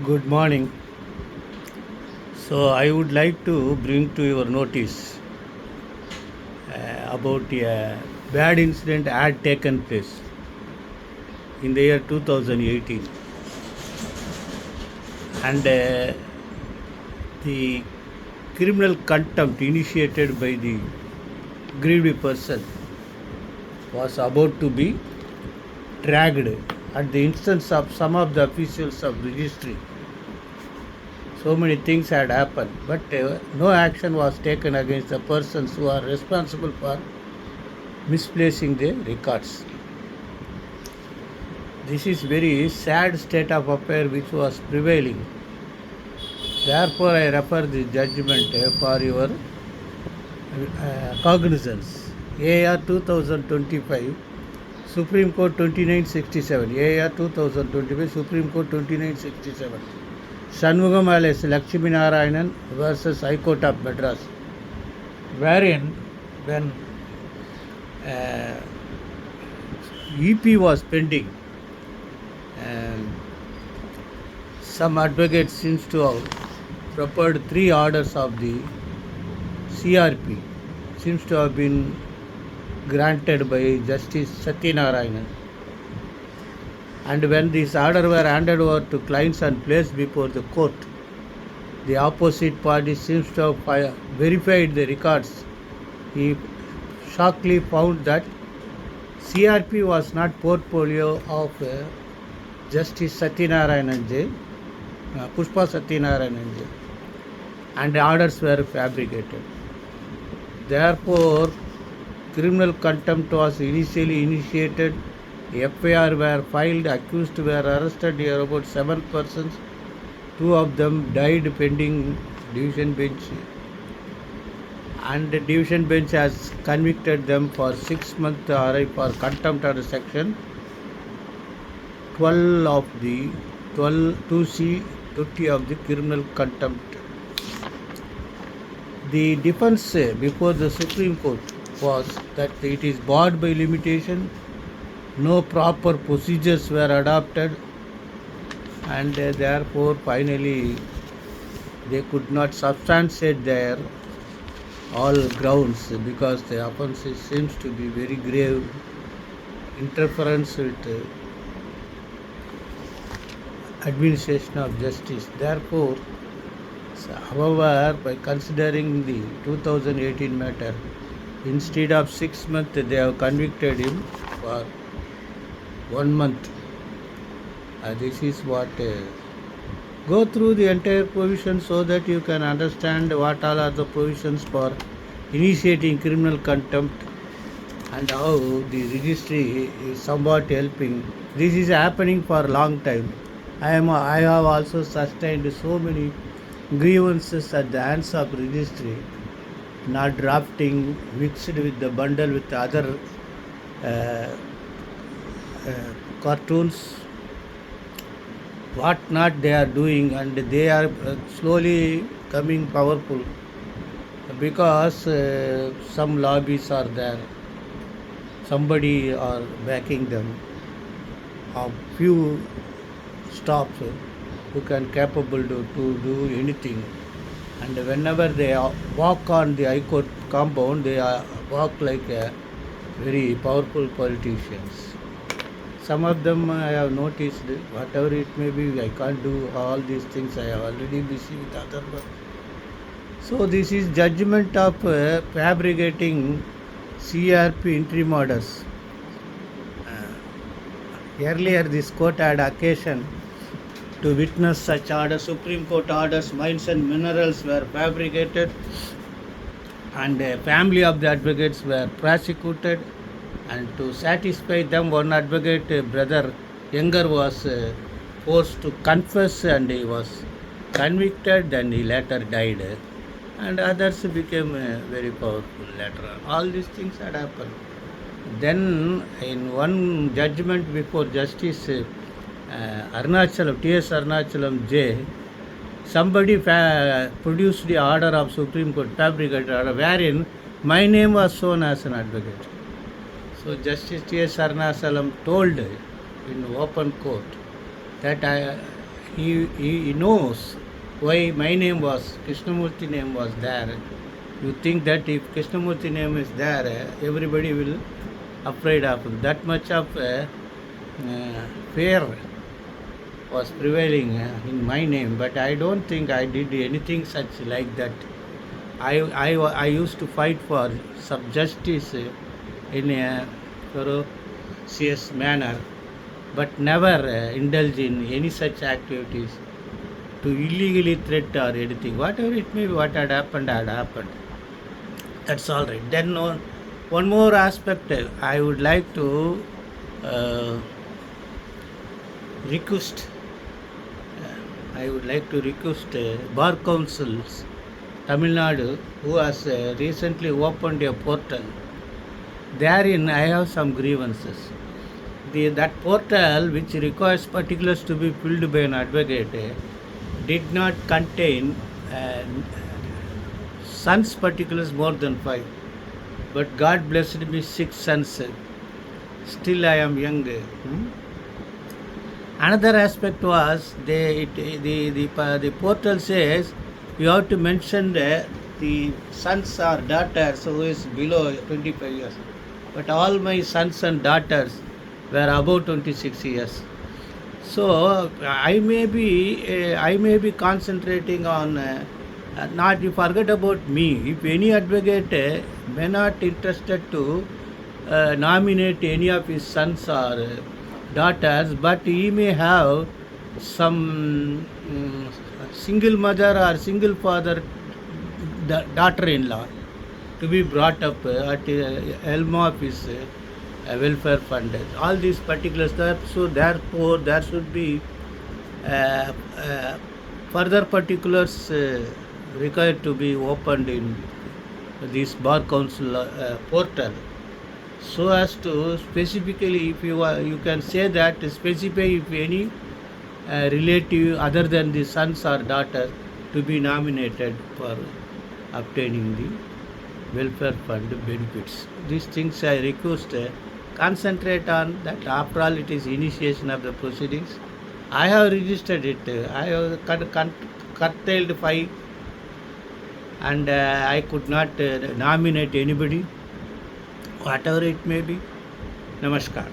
Good morning. So, I would like to bring to your notice about a bad incident had taken place in the year 2018, and the criminal contempt initiated by the grieved person was about to be dragged at the instance of some of the officials of registry. So many things had happened, but no action was taken against the persons who are responsible for misplacing the records. This is very sad state of affair which was prevailing. Therefore, I refer the judgment for your cognizance. AR 2025, Supreme Court 2967. AR 2025, Supreme Court 2967. Shanmugam alias Lakshmi Narayanan versus High Court of Madras, wherein when uh, EP was pending, and some advocate seems to have prepared three orders of the CRP, seems to have been granted by Justice Satyanarayanan. And when these orders were handed over to clients and placed before the court, the opposite party seems to have verified the records. He shockingly found that CRP was not portfolio of Justice Satyanarayanan J, Pushpa Satyanarayanan J, and the orders were fabricated. Therefore, criminal contempt was initially initiated, FIR were filed, accused were arrested. Here about 7 persons, 2 of them died pending division bench, and the division bench has convicted them for 6 months for contempt under section 12 of the 12 2C 20 of the criminal contempt. The defense before the Supreme Court was that it is barred by limitation, no proper procedures were adopted, and therefore finally they could not substantiate their all grounds because the offence seems to be very grave interference with administration of justice. Therefore, however, by considering the 2018 matter, instead of 6 months, they have convicted him for 1 month. This is what go through the entire provision so that you can understand what all are the provisions for initiating criminal contempt and how the registry is somewhat helping. This is happening for a long time. I have also sustained so many grievances at the hands of registry, not drafting, mixed with the bundle with other uh, cartoons, what not they are doing, and they are slowly coming powerful because some lobbies are there, somebody are backing them, a few stops who can capable to do anything, and whenever they walk on the High Court compound, they walk like a very powerful politicians. Some of them I have noticed, whatever it may be, I can't do all these things, I have already busy with other work. So this is judgment of fabricating CRP interim orders. Earlier this court had occasion to witness such orders. Supreme Court orders, mines and minerals were fabricated, and the family of the advocates were prosecuted, and to satisfy them, one advocate brother younger was forced to confess, and he was convicted, and he later died, and others became very powerful later on. All these things had happened. Then in one judgment before Justice Arunachalam, T.S. Arunachalam J, somebody produced the order of Supreme Court, fabricated order, wherein my name was shown as an advocate. So Justice T.S. Arunachalam told in open court that he knows why my name was, Krishnamurti name was there. You think that if Krishnamurti name is there, everybody will afraid of him. That much of fear was prevailing in my name, but I don't think I did anything such like that. I used to fight for some justice in a ferocious manner, but never indulge in any such activities to illegally threat or anything. Whatever it may be, what had happened had happened. That's all right. Then one more aspect I would like to uh, request. I would like to request Bar Councils, Tamil Nadu, who has recently opened a portal. Therein, I have some grievances. That portal, which requires particulars to be filled by an advocate, did not contain sons' particulars more than 5. But God blessed me 6 sons. Still, I am young. Another aspect was the portal says you have to mention the sons or daughters who is below 25 years. But all my sons and daughters were above 26 years. So I may be concentrating on not you forget about me. If any advocate may not interested to nominate any of his sons or daughters, but he may have some single mother or single father daughter-in-law to be brought up at helm of his welfare fund. All these particulars there, so therefore there should be further particulars required to be opened in this bar council portal, so as to specifically, if you can say that specify if any relative other than the sons or daughters to be nominated for obtaining the welfare fund benefits. These things I request concentrate on that. After all, it is initiation of the proceedings. I have registered it. I have curtailed 5 and I could not nominate anybody, whatever it may be. Namaskar.